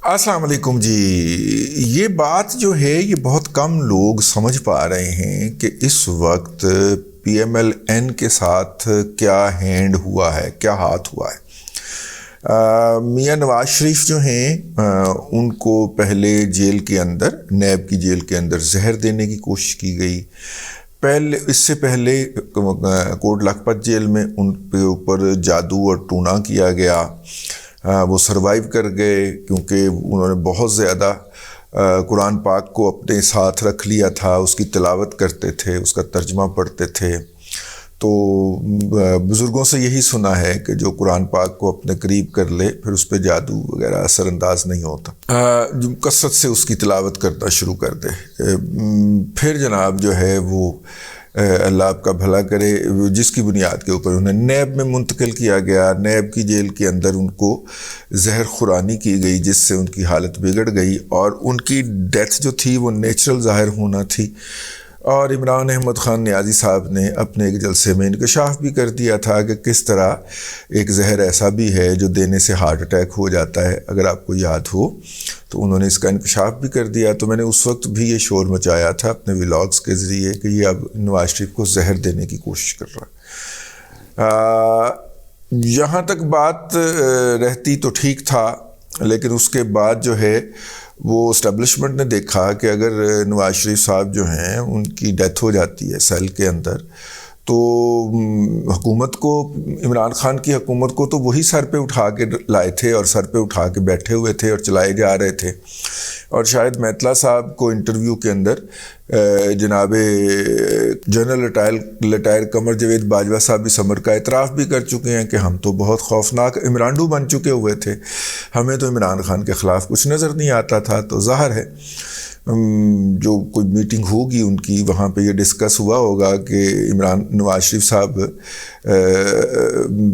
السلام علیکم جی. یہ بات جو ہے یہ بہت کم لوگ سمجھ پا رہے ہیں کہ اس وقت پی ایم ایل این کے ساتھ کیا ہینڈ ہوا ہے، کیا ہاتھ ہوا ہے. میاں نواز شریف جو ہیں ان کو پہلے جیل کے اندر، نیب کی جیل کے اندر زہر دینے کی کوشش کی گئی. اس سے پہلے کوٹ لکھپت جیل میں ان کے اوپر جادو اور ٹونا کیا گیا. وہ سروائیو کر گئے کیونکہ انہوں نے بہت زیادہ قرآن پاک کو اپنے ساتھ رکھ لیا تھا، اس کی تلاوت کرتے تھے، اس کا ترجمہ پڑھتے تھے. تو بزرگوں سے یہی سنا ہے کہ جو قرآن پاک کو اپنے قریب کر لے پھر اس پہ جادو وغیرہ اثر انداز نہیں ہوتا. کثرت سے اس کی تلاوت کرنا شروع کر دے. پھر جناب جو ہے وہ اللہ آپ کا بھلا کرے، جس کی بنیاد کے اوپر انہیں نیب میں منتقل کیا گیا. نیب کی جیل کے اندر ان کو زہر خورانی کی گئی جس سے ان کی حالت بگڑ گئی اور ان کی ڈیتھ جو تھی وہ نیچرل ظاہر ہونا تھی. اور عمران احمد خان نیازی صاحب نے اپنے ایک جلسے میں انکشاف بھی کر دیا تھا کہ کس طرح ایک زہر ایسا بھی ہے جو دینے سے ہارٹ اٹیک ہو جاتا ہے، اگر آپ کو یاد ہو تو انہوں نے اس کا انکشاف بھی کر دیا. تو میں نے اس وقت بھی یہ شور مچایا تھا اپنے ولاگز کے ذریعے کہ یہ اب نواز شریف کو زہر دینے کی کوشش کر رہا ہے. یہاں تک بات رہتی تو ٹھیک تھا، لیکن اس کے بعد جو ہے وہ اسٹیبلشمنٹ نے دیکھا کہ اگر نواز شریف صاحب جو ہیں ان کی ڈیتھ ہو جاتی ہے سیل کے اندر تو حکومت کو، عمران خان کی حکومت کو تو وہی سر پہ اٹھا کے لائے تھے اور سر پہ اٹھا کے بیٹھے ہوئے تھے اور چلائے جا رہے تھے. اور شاید میتلا صاحب کو انٹرویو کے اندر جناب جنرل لٹائر قمر جاوید باجوہ صاحب بھی سمر کا اعتراف بھی کر چکے ہیں کہ ہم تو بہت خوفناک عمرانڈو بن چکے ہوئے تھے، ہمیں تو عمران خان کے خلاف کچھ نظر نہیں آتا تھا. تو ظاہر ہے جو کوئی میٹنگ ہوگی ان کی وہاں پہ یہ ڈسکس ہوا ہوگا کہ نواز شریف صاحب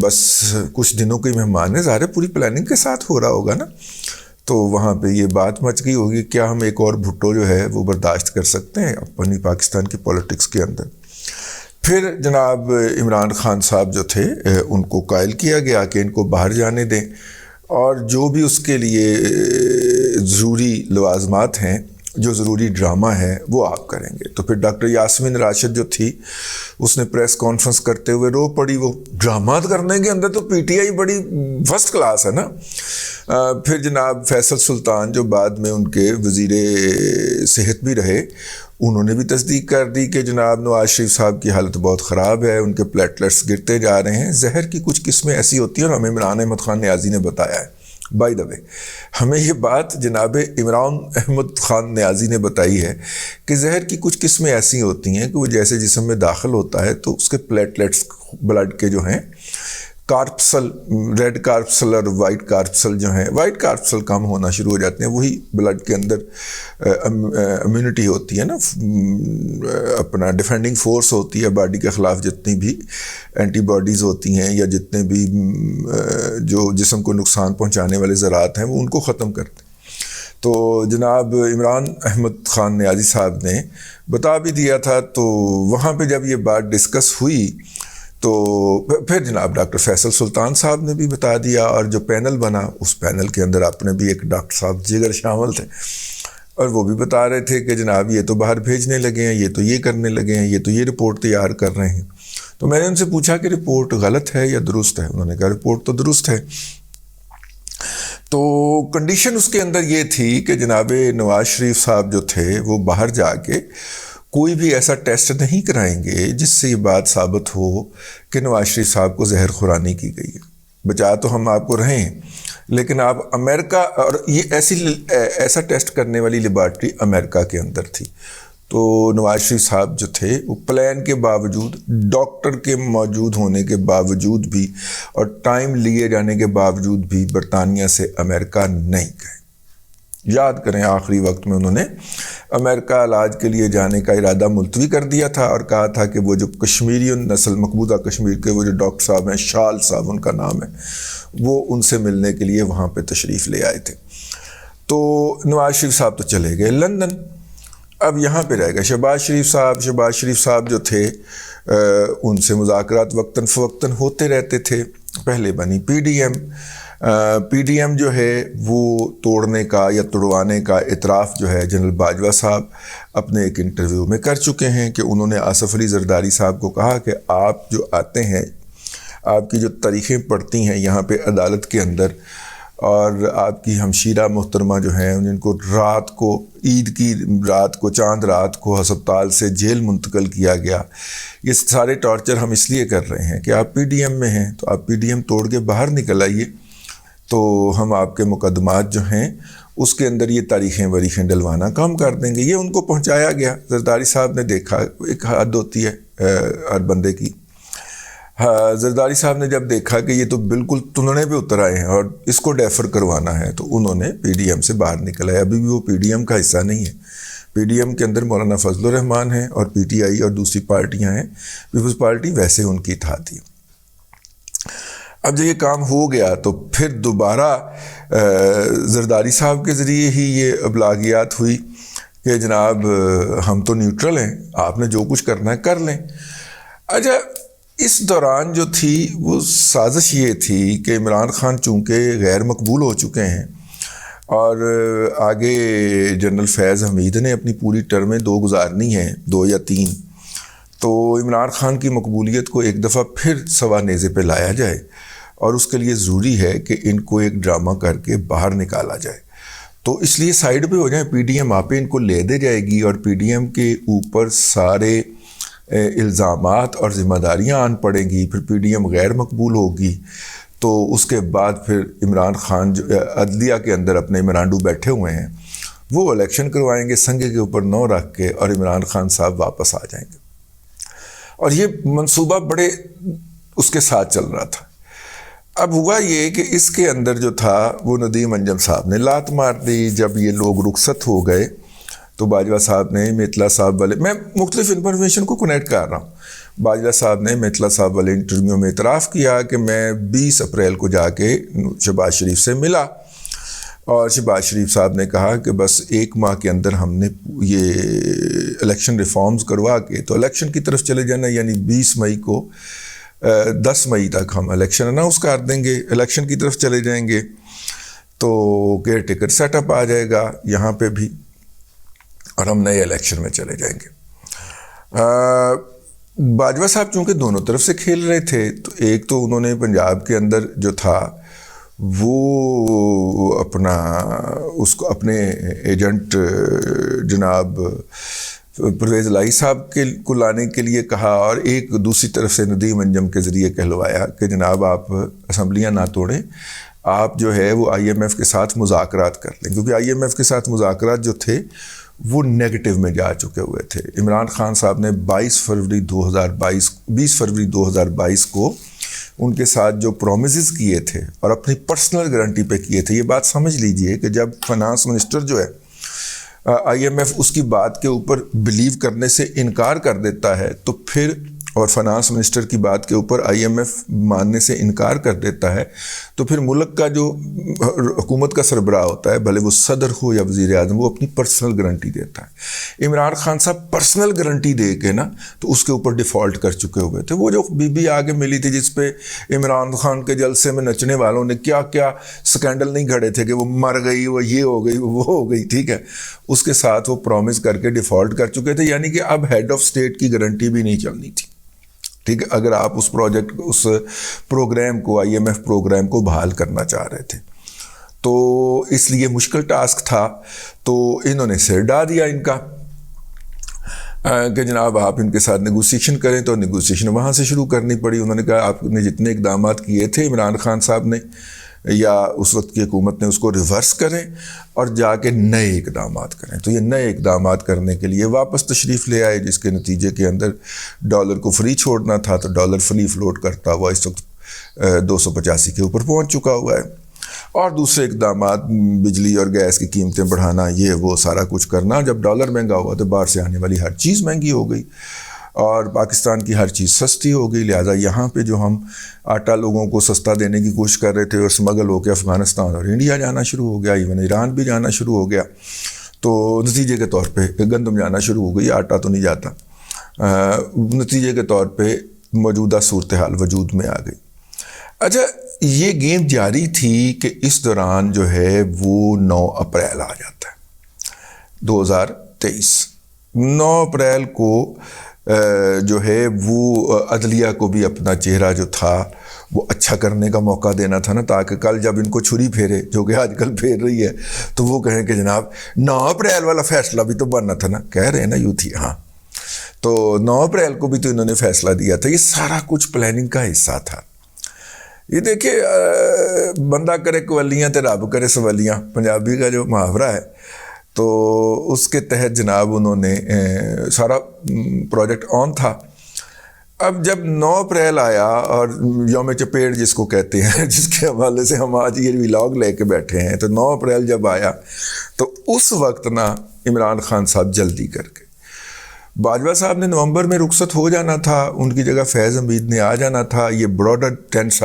بس کچھ دنوں کے مہمان ہیں، ظاہر ہے پوری پلاننگ کے ساتھ ہو رہا ہوگا نا. تو وہاں پہ یہ بات مچ گئی ہوگی کیا ہم ایک اور بھٹو جو ہے وہ برداشت کر سکتے ہیں اپنی پاکستان کی پولیٹکس کے اندر. پھر جناب عمران خان صاحب جو تھے ان کو قائل کیا گیا کہ ان کو باہر جانے دیں اور جو بھی اس کے لیے ضروری لوازمات ہیں، جو ضروری ڈرامہ ہے وہ آپ کریں گے. تو پھر ڈاکٹر یاسمین راشد جو تھی اس نے پریس کانفرنس کرتے ہوئے رو پڑی. وہ ڈرامات کرنے کے اندر تو پی ٹی آئی بڑی فرسٹ کلاس ہے نا. پھر جناب فیصل سلطان جو بعد میں ان کے وزیر صحت بھی رہے، انہوں نے بھی تصدیق کر دی کہ جناب نواز شریف صاحب کی حالت بہت خراب ہے، ان کے پلیٹلیٹس گرتے جا رہے ہیں. زہر کی کچھ قسمیں ایسی ہوتی ہیں اور ہمیں عمران احمد خان نیازی نے بتایا ہے. بائی دا وے ہمیں یہ بات جناب عمران احمد خان نیازی نے بتائی ہے کہ زہر کی کچھ قسمیں ایسی ہوتی ہیں کہ وہ جیسے جسم میں داخل ہوتا ہے تو اس کے پلیٹلیٹس بلڈ کے جو ہیں کارپسل، ریڈ کارپسل اور وائٹ کارپسل جو ہیں، وائٹ کارپسل کم ہونا شروع ہو جاتے ہیں. وہی بلڈ کے اندر امیونٹی ہوتی ہے نا، اپنا ڈیفینڈنگ فورس ہوتی ہے باڈی کے خلاف، جتنی بھی اینٹی باڈیز ہوتی ہیں یا جتنے بھی جو جسم کو نقصان پہنچانے والے ذرات ہیں وہ ان کو ختم کرتے ہیں. تو جناب عمران احمد خان نیازی صاحب نے بتا بھی دیا تھا. تو وہاں پہ جب یہ بات ڈسکس ہوئی تو پھر جناب ڈاکٹر فیصل سلطان صاحب نے بھی بتا دیا اور جو پینل بنا اس پینل کے اندر اپنے بھی ایک ڈاکٹر صاحب جگر شامل تھے اور وہ بھی بتا رہے تھے کہ جناب یہ تو باہر بھیجنے لگے ہیں، یہ تو یہ کرنے لگے ہیں، یہ تو یہ رپورٹ تیار کر رہے ہیں. تو میں نے ان سے پوچھا کہ رپورٹ غلط ہے یا درست ہے؟ انہوں نے کہا رپورٹ تو درست ہے. تو کنڈیشن اس کے اندر یہ تھی کہ جناب نواز شریف صاحب جو تھے وہ باہر جا کے کوئی بھی ایسا ٹیسٹ نہیں کرائیں گے جس سے یہ بات ثابت ہو کہ نواز شریف صاحب کو زہر خورانی کی گئی ہے. بچا تو ہم آپ کو رہیں، لیکن آپ امریکہ، اور یہ ایسا ٹیسٹ کرنے والی لیبارٹری امریکہ کے اندر تھی. تو نواز شریف صاحب جو تھے وہ پلان کے باوجود، ڈاکٹر کے موجود ہونے کے باوجود بھی اور ٹائم لیے جانے کے باوجود بھی برطانیہ سے امریکہ نہیں گئے. یاد کریں آخری وقت میں انہوں نے امریکہ علاج کے لیے جانے کا ارادہ ملتوی کر دیا تھا اور کہا تھا کہ وہ جو کشمیری نسل، مقبوضہ کشمیر کے وہ جو ڈاکٹر صاحب ہیں، شال صاحب ان کا نام ہے، وہ ان سے ملنے کے لیے وہاں پہ تشریف لے آئے تھے. تو نواز شریف صاحب تو چلے گئے لندن. اب یہاں پہ رہ گئے شہباز شریف صاحب جو تھے ان سے مذاکرات وقتاً فوقتاً ہوتے رہتے تھے. پہلے بنی P D M, P D M جو ہے وہ توڑنے کا یا توڑوانے کا اعتراف جو ہے جنرل باجوہ صاحب اپنے ایک انٹرویو میں کر چکے ہیں کہ انہوں نے آصف علی زرداری صاحب کو کہا کہ آپ جو آتے ہیں، آپ کی جو تاریخیں پڑھتی ہیں یہاں پہ عدالت کے اندر، اور آپ کی ہمشیرہ محترمہ جو ہیں جن کو رات کو، عید کی رات کو، چاند رات کو ہسپتال سے جیل منتقل کیا گیا، یہ سارے ٹارچر ہم اس لیے کر رہے ہیں کہ آپ پی ڈی ایم میں ہیں، تو آپ پی ڈی ایم توڑ کے باہر نکل آئیے، تو ہم آپ کے مقدمات جو ہیں اس کے اندر یہ تاریخیں وریخیں ڈلوانا کم کر دیں گے۔ یہ ان کو پہنچایا گیا۔ زرداری صاحب نے دیکھا، ایک حد ہوتی ہے ہر بندے کی، زرداری صاحب نے جب دیکھا کہ یہ تو بالکل تلنے پہ اتر آئے ہیں اور اس کو ڈیفر کروانا ہے، تو انہوں نے پی ڈی ایم سے باہر نکل آئے۔ ابھی بھی وہ پی ڈی ایم کا حصہ نہیں ہے۔ پی ڈی ایم کے اندر مولانا فضل الرحمان ہیں اور پی ٹی آئی اور دوسری پارٹیاں ہیں، پیپلز پارٹی ویسے ان کی اتحاد ہے۔ اب جب یہ کام ہو گیا تو پھر دوبارہ زرداری صاحب کے ذریعے ہی یہ ابلاغیات ہوئی کہ جناب ہم تو نیوٹرل ہیں، آپ نے جو کچھ کرنا ہے کر لیں۔ اچھا، اس دوران جو تھی وہ سازش یہ تھی کہ عمران خان چونکہ غیر مقبول ہو چکے ہیں اور آگے جنرل فیض حمید نے اپنی پوری ٹرمیں 2 گزارنی ہیں، 2 یا 3، تو عمران خان کی مقبولیت کو ایک دفعہ پھر سوا نیزے پہ لایا جائے، اور اس کے لیے ضروری ہے کہ ان کو ایک ڈرامہ کر کے باہر نکالا جائے۔ تو اس لیے سائیڈ پہ ہو جائیں، پی ڈی ایم آپ ان کو لے دے جائے گی اور پی ڈی ایم کے اوپر سارے الزامات اور ذمہ داریاں آن پڑیں گی، پھر پی ڈی ایم غیر مقبول ہوگی، تو اس کے بعد پھر عمران خان جو عدلیہ کے اندر اپنے مراندو بیٹھے ہوئے ہیں وہ الیکشن کروائیں گے سنگے کے اوپر 9 رکھ کے، اور عمران خان صاحب واپس آ جائیں گے۔ اور یہ منصوبہ بڑے اس کے ساتھ چل رہا تھا۔ اب ہوا یہ کہ اس کے اندر جو تھا وہ ندیم انجم صاحب نے لات مار دی۔ جب یہ لوگ رخصت ہو گئے تو باجوہ صاحب نے میتلا صاحب والے، میں مختلف انفارمیشن کو کنیکٹ کر رہا ہوں، باجوہ صاحب نے میتلا صاحب والے انٹرویو میں اعتراف کیا کہ میں 20 اپریل کو جا کے شہباز شریف سے ملا، اور شہباز شریف صاحب نے کہا کہ بس 1 ماہ کے اندر ہم نے یہ الیکشن ریفارمز کروا کے تو الیکشن کی طرف چلے جانا، یعنی 20 مئی کو 10 مئی تک ہم الیکشن اناؤنس کر دیں گے، الیکشن کی طرف چلے جائیں گے، تو کیئر ٹیکر سیٹ اپ آ جائے گا یہاں پہ بھی، اور ہم نئے الیکشن میں چلے جائیں گے۔ باجوہ صاحب چونکہ دونوں طرف سے کھیل رہے تھے، تو ایک تو انہوں نے پنجاب کے اندر جو تھا وہ اپنا اس کو اپنے ایجنٹ جناب پرویز الہی صاحب کو لانے کے لیے کہا، اور ایک دوسری طرف سے ندیم انجم کے ذریعے کہلوایا کہ جناب آپ اسمبلیاں نہ توڑیں، آپ جو ہے وہ آئی ایم ایف کے ساتھ مذاکرات کر لیں، کیونکہ آئی ایم ایف کے ساتھ مذاکرات جو تھے وہ نیگیٹو میں جا چکے ہوئے تھے۔ عمران خان صاحب نے 20 فروری 2022 کو ان کے ساتھ جو پرومیسز کیے تھے اور اپنی پرسنل گارنٹی پہ کیے تھے، یہ بات سمجھ لیجئے کہ جب فائنانس منسٹر جو ہے آئی ایم ایف اس کی بات کے اوپر بلیو کرنے سے انکار کر دیتا ہے، تو پھر اور فائنانس منسٹر کی بات کے اوپر آئی ایم ایف ماننے سے انکار کر دیتا ہے، تو پھر ملک کا جو حکومت کا سربراہ ہوتا ہے، بھلے وہ صدر ہو یا وزیر اعظم، وہ اپنی پرسنل گارنٹی دیتا ہے۔ عمران خان صاحب پرسنل گارنٹی دے کے نا تو اس کے اوپر ڈیفالٹ کر چکے ہوئے تھے۔ وہ جو بی بی آگے ملی تھی جس پہ عمران خان کے جلسے میں نچنے والوں نے کیا کیا سکینڈل نہیں کھڑے تھے کہ وہ مر گئی، وہ یہ ہو گئی، وہ ہو گئی، ٹھیک ہے، اس کے ساتھ وہ پرومس کر کے ڈیفالٹ کر چکے تھے، یعنی کہ اب ہیڈ آف اسٹیٹ کی گارنٹی بھی نہیں چلنی تھی، ٹھیک ہے، اگر آپ اس پروگرام کو، آئی ایم ایف پروگرام کو بحال کرنا چاہ رہے تھے۔ تو اس لیے مشکل ٹاسک تھا، تو انہوں نے سر ڈا دیا ان کا کہ جناب آپ ان کے ساتھ نیگوسیشن کریں، تو نیگوسیشن وہاں سے شروع کرنی پڑی۔ انہوں نے کہا آپ نے جتنے اقدامات کیے تھے عمران خان صاحب نے یا اس وقت کی حکومت نے، اس کو ریورس کریں اور جا کے نئے اقدامات کریں۔ تو یہ نئے اقدامات کرنے کے لیے واپس تشریف لے آئے، جس کے نتیجے کے اندر ڈالر کو فری چھوڑنا تھا تو ڈالر فری فلوٹ کرتا ہوا اس وقت 285 کے اوپر پہنچ چکا ہوا ہے، اور دوسرے اقدامات بجلی اور گیس کی قیمتیں بڑھانا، یہ وہ سارا کچھ کرنا۔ جب ڈالر مہنگا ہوا تو باہر سے آنے والی ہر چیز مہنگی ہو گئی اور پاکستان کی ہر چیز سستی ہو گئی، لہٰذا یہاں پہ جو ہم آٹا لوگوں کو سستا دینے کی کوشش کر رہے تھے اور اسمگل ہو کے افغانستان اور انڈیا جانا شروع ہو گیا، ایون ایران بھی جانا شروع ہو گیا، تو نتیجے کے طور پہ گندم جانا شروع ہو گئی، آٹا تو نہیں جاتا، نتیجے کے طور پہ موجودہ صورتحال وجود میں آ گئی۔ اچھا، یہ گیم جاری تھی کہ اس دوران جو ہے وہ 9 اپریل آ جاتا ہے 2023. 9 اپریل کو جو ہے وہ عدلیہ کو بھی اپنا چہرہ جو تھا وہ اچھا کرنے کا موقع دینا تھا نا, تاکہ کل جب ان کو چھری پھیرے, جو کہ آج کل پھیر رہی ہے, تو وہ کہیں کہ جناب 9 اپریل والا فیصلہ بھی تو بننا تھا نا. کہہ رہے ہیں نا یوں تھی. ہاں, تو 9 اپریل کو بھی تو انہوں نے فیصلہ دیا تھا. یہ سارا کچھ پلاننگ کا حصہ تھا. یہ دیکھیں, بندہ کرے کولیاں تے رب کرے سولیاں, پنجابی کا جو محاورہ ہے, تو اس کے تحت جناب انہوں نے سارا پروجیکٹ آن تھا. اب جب 9 اپریل آیا اور یوم چپیٹ جس کو کہتے ہیں, جس کے حوالے سے ہم آج یہ ولاگ لے کے بیٹھے ہیں, تو 9 اپریل جب آیا تو اس وقت نا عمران خان صاحب جلدی کر کے, باجوہ صاحب نے نومبر میں رخصت ہو جانا تھا, ان کی جگہ فیض حمید نے آ جانا تھا. یہ براڈر 10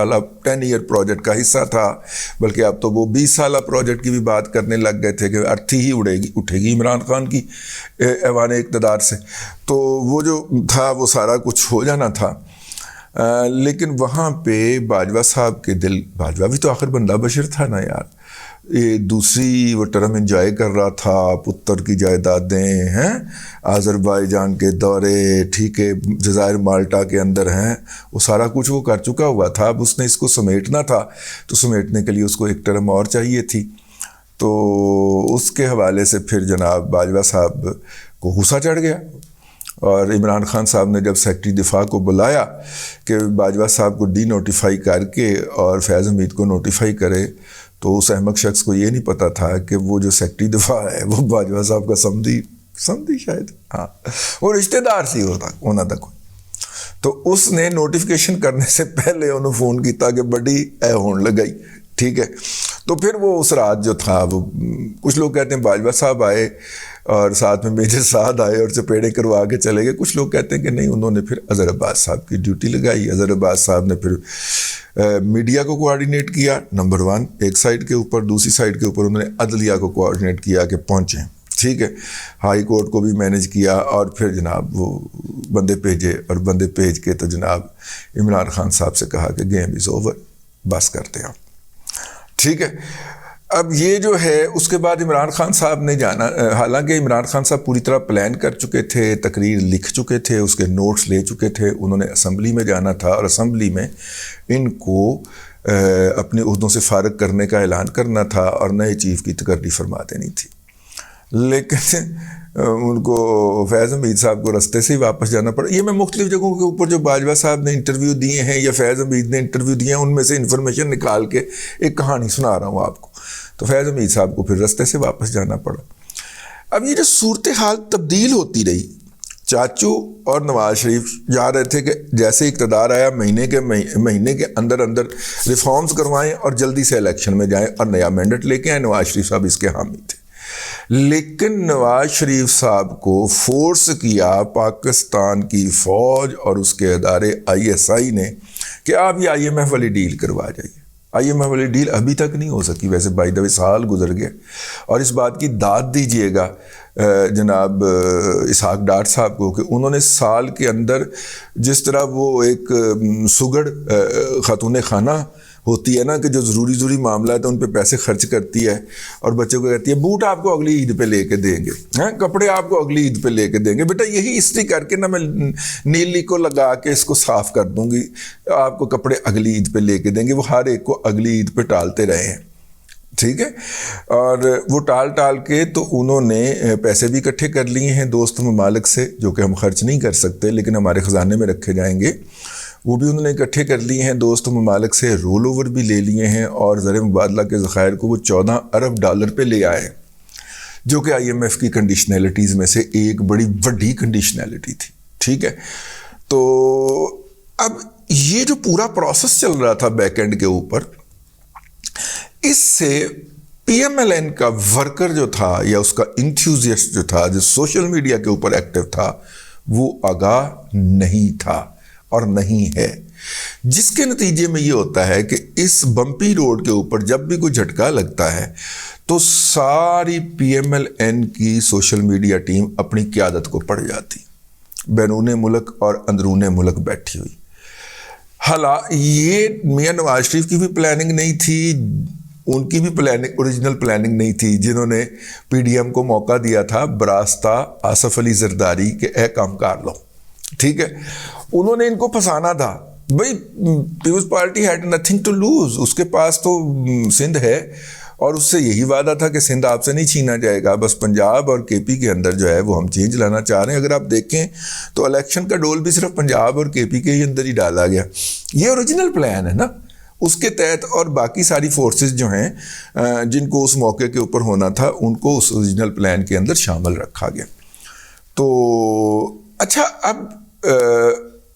ایئر پروجیکٹ کا حصہ تھا, بلکہ اب تو وہ 20 سالہ پروجیکٹ کی بھی بات کرنے لگ گئے تھے کہ ارتھی ہی اٹھے گی عمران خان کی ایوان اقتدار سے. تو وہ جو تھا وہ سارا کچھ ہو جانا تھا. لیکن وہاں پہ باجوہ صاحب کے دل, باجوہ بھی تو آخر بندہ بشر تھا نا یار, یہ دوسری وہ ٹرم انجوائے کر رہا تھا, پتر کی جائیدادیں ہیں, آذربائیجان کے دورے, ٹھیک ہے, جزائر مالٹا کے اندر ہیں, وہ سارا کچھ وہ کر چکا ہوا تھا. اب اس نے اس کو سمیٹنا تھا, تو سمیٹنے کے لیے اس کو ایک ٹرم اور چاہیے تھی. تو اس کے حوالے سے پھر جناب باجوہ صاحب کو غصہ چڑھ گیا, اور عمران خان صاحب نے جب سیکرٹری دفاع کو بلایا کہ باجوہ صاحب کو ڈی نوٹیفائی کر کے اور فیض حمید کو نوٹیفائی کرے, تو اس احمق شخص کو یہ نہیں پتا تھا کہ وہ جو سیکرٹری دفاع ہے وہ باجوہ صاحب کا سمدھی شاید, ہاں, وہ رشتہ دار سی ہونا تھا کوئی. تو اس نے نوٹیفیکیشن کرنے سے پہلے انہوں فون کیتا کہ بڑی اے ہون لگائی, ٹھیک ہے. تو پھر وہ اس رات جو تھا وہ, کچھ لوگ کہتے ہیں باجوہ صاحب آئے اور ساتھ میں میجر سعد آئے اور چپیڑے کروا کے چلے گئے. کچھ لوگ کہتے ہیں کہ نہیں, انہوں نے پھر اظہر عباس صاحب کی ڈیوٹی لگائی. اظہر عباس صاحب نے پھر میڈیا کو کوآرڈینیٹ کیا, نمبر 1 ایک سائڈ کے اوپر, دوسری سائڈ کے اوپر انہوں نے عدلیہ کو کوآرڈینیٹ کیا کہ پہنچیں, ٹھیک ہے. ہائی کورٹ کو بھی مینیج کیا, اور پھر جناب وہ بندے بھیجے, اور بندے بھیج کے تو جناب عمران خان صاحب سے کہا کہ گیم از اوور, بس کرتے ہیں, ٹھیک ہے. اب یہ جو ہے اس کے بعد عمران خان صاحب نے جانا, حالانکہ عمران خان صاحب پوری طرح پلان کر چکے تھے, تقریر لکھ چکے تھے, اس کے نوٹس لے چکے تھے. انہوں نے اسمبلی میں جانا تھا, اور اسمبلی میں ان کو اپنے عہدوں سے فارغ کرنے کا اعلان کرنا تھا, اور نئے چیف کی تقرری فرما دینی تھی. لیکن ان کو فیض حمید صاحب کو رستے سے ہی واپس جانا پڑا. یہ میں مختلف جگہوں کے اوپر جو باجوہ صاحب نے انٹرویو دیے ہیں یا فیض حمید نے انٹرویو دیے ہیں, ان میں سے انفارمیشن نکال کے ایک کہانی سنا رہا ہوں آپ کو. تو فیض حمید صاحب کو پھر رستے سے واپس جانا پڑا. اب یہ جو صورتحال تبدیل ہوتی رہی, چاچو اور نواز شریف جا رہے تھے کہ جیسے اقتدار آیا مہینے کے اندر ریفارمز کروائیں اور جلدی سے الیکشن میں جائیں اور نیا مینڈیٹ لے کے آئیں. نواز شریف صاحب اس کے حامی تھے, لیکن نواز شریف صاحب کو فورس کیا پاکستان کی فوج اور اس کے ادارے ISI نے کہ آپ یہ IMF والی ڈیل کروا جائیے. IMF والی ڈیل ابھی تک نہیں ہو سکی, ویسے بائی دا وے سال گزر گیا. اور اس بات کی داد دیجئے گا جناب اسحاق ڈاٹ صاحب کو کہ انہوں نے سال کے اندر, جس طرح وہ ایک سگڑ خاتون خانہ ہوتی ہے نا کہ جو ضروری معاملات ہیں ان پہ پیسے خرچ کرتی ہے اور بچوں کو کہتی ہے بوٹ آپ کو اگلی عید پہ لے کے دیں گے, کپڑے آپ کو اگلی عید پہ لے کے دیں گے, بیٹا یہی استری کر کے نا میں نیلی کو لگا کے اس کو صاف کر دوں گی, آپ کو کپڑے اگلی عید پہ لے کے دیں گے. وہ ہر ایک کو اگلی عید پہ ٹالتے رہے ہیں, ٹھیک ہے. اور وہ ٹال کے تو انہوں نے پیسے بھی اکٹھے کر لیے ہیں دوست ممالک سے, جو کہ ہم خرچ نہیں کر سکتے لیکن ہمارے خزانے میں رکھے جائیں گے. وہ بھی انہوں نے اکٹھے کر لیے ہیں دوست ممالک سے, رول اوور بھی لے لیے ہیں, اور زر مبادلہ کے ذخائر کو وہ $14 ارب پہ لے آئے, جو کہ IMF کی کنڈیشنلٹیز میں سے ایک بڑی بڑی کنڈیشنلٹی تھی, ٹھیک ہے. تو اب یہ جو پورا پروسیس چل رہا تھا بیک اینڈ کے اوپر, اس سے PMLN کا ورکر جو تھا یا اس کا انتھیوزیسٹ جو تھا, جو سوشل میڈیا کے اوپر ایکٹیو تھا, وہ آگاہ نہیں تھا اور نہیں ہے, جس کے نتیجے میں یہ ہوتا ہے کہ اس بمپی روڈ کے اوپر جب بھی کوئی جھٹکا لگتا ہے تو ساری PMLN کی سوشل میڈیا ٹیم اپنی قیادت کو پڑ جاتی, بیرون ملک اور اندرون ملک بیٹھی ہوئی. یہ میاں نواز شریف کی بھی پلاننگ نہیں تھی، ان کی بھی پلاننگ اوریجنل پلاننگ نہیں تھی، جنہوں نے پی ڈی ایم کو موقع دیا تھا براستہ آصف علی زرداری کہ اے کام کر لو، ٹھیک ہے، انہوں نے ان کو پھنسانا تھا. بھائی Peoples Party had nothing to lose, اس کے پاس تو سندھ ہے اور اس سے یہی وعدہ تھا کہ سندھ آپ سے نہیں چھینا جائے گا، بس پنجاب اور کے پی کے اندر جو ہے وہ ہم چینج لانا چاہ رہے ہیں. اگر آپ دیکھیں تو الیکشن کا ڈول بھی صرف پنجاب اور کے پی کے ہی اندر ہی ڈالا گیا. یہ اوریجنل پلان ہے نا، اس کے تحت اور باقی ساری فورسز جو ہیں جن کو اس موقع کے اوپر ہونا تھا ان کو اس اوریجنل پلان کے اندر شامل رکھا گیا. تو اچھا، اب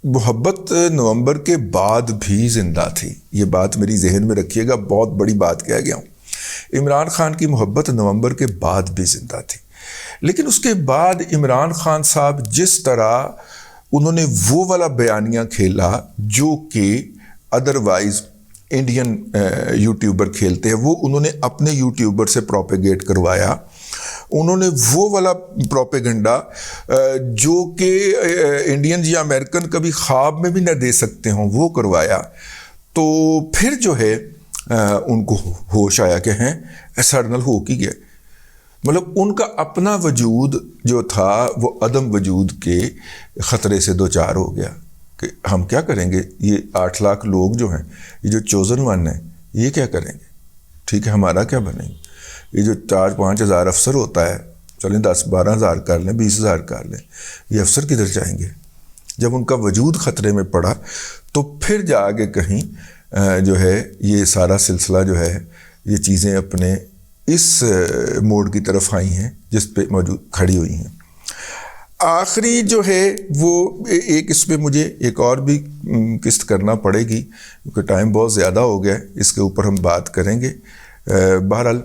محبت نومبر کے بعد بھی زندہ تھی، یہ بات میری ذہن میں رکھیے گا، بہت بڑی بات کہہ گیا ہوں. عمران خان کی محبت نومبر کے بعد بھی زندہ تھی، لیکن اس کے بعد عمران خان صاحب جس طرح انہوں نے وہ والا بیانیہ کھیلا جو کہ ادروائز انڈین یوٹیوبر کھیلتے ہیں، وہ انہوں نے اپنے یوٹیوبر سے پروپیگیٹ کروایا. انہوں نے وہ والا پروپیگنڈا جو کہ انڈینز یا امریکن کبھی خواب میں بھی نہ دے سکتے ہوں وہ کروایا. تو پھر جو ہے ان کو ہوش آیا کہ ہیں سرنل ہو کی گیا، مطلب ان کا اپنا وجود جو تھا وہ عدم وجود کے خطرے سے دوچار ہو گیا کہ ہم کیا کریں گے، یہ 8 لاکھ لوگ جو ہیں، یہ جو چوزن ون ہیں، یہ کیا کریں گے، ٹھیک ہے، ہمارا کیا بنیں گے، یہ جو 4-5 ہزار افسر ہوتا ہے، چلیں 10-12 ہزار کر لیں، 20 ہزار کر لیں، یہ افسر کدھر جائیں گے. جب ان کا وجود خطرے میں پڑا تو پھر جا کے کہیں جو ہے یہ سارا سلسلہ جو ہے یہ چیزیں اپنے اس موڈ کی طرف آئی ہیں جس پہ موجود کھڑی ہوئی ہیں. آخری جو ہے وہ ایک اس پہ مجھے ایک اور بھی قسط کرنا پڑے گی کیونکہ ٹائم بہت زیادہ ہو گیا، اس کے اوپر ہم بات کریں گے. بہرحال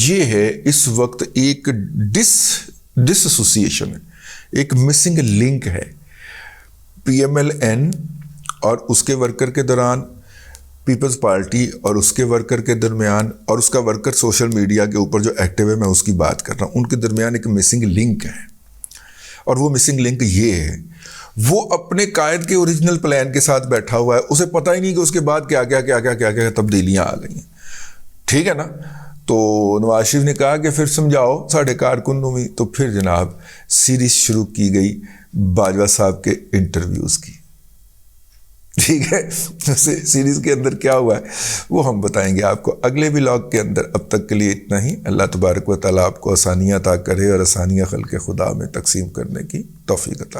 یہ ہے اس وقت ایک ڈس ایسوسیشن ہے، ایک مسنگ لنک ہے پی ایم ایل این اور اس کے ورکر کے دوران، پیپلز پارٹی اور اس کے ورکر کے درمیان، اور اس کا ورکر سوشل میڈیا کے اوپر جو ایکٹیو ہے میں اس کی بات کر رہا ہوں، ان کے درمیان ایک مسنگ لنک ہے. اور وہ مسنگ لنک یہ ہے، وہ اپنے قائد کے اوریجنل پلان کے ساتھ بیٹھا ہوا ہے، اسے پتہ ہی نہیں کہ اس کے بعد کیا کیا تبدیلیاں آ گئی ہیں، ٹھیک ہے نا. تو نواز شریف نے کہا کہ پھر سمجھاؤ ساڑھے کارکنوں میں، تو پھر جناب سیریز شروع کی گئی باجوہ صاحب کے انٹرویوز کی، ٹھیک ہے. سیریز کے اندر کیا ہوا ہے وہ ہم بتائیں گے آپ کو اگلے ولاگ کے اندر. اب تک کے لیے اتنا ہی. اللہ تبارک و تعالیٰ آپ کو آسانیاں عطا کرے اور آسانیاں خلق خدا میں تقسیم کرنے کی توفیق عطا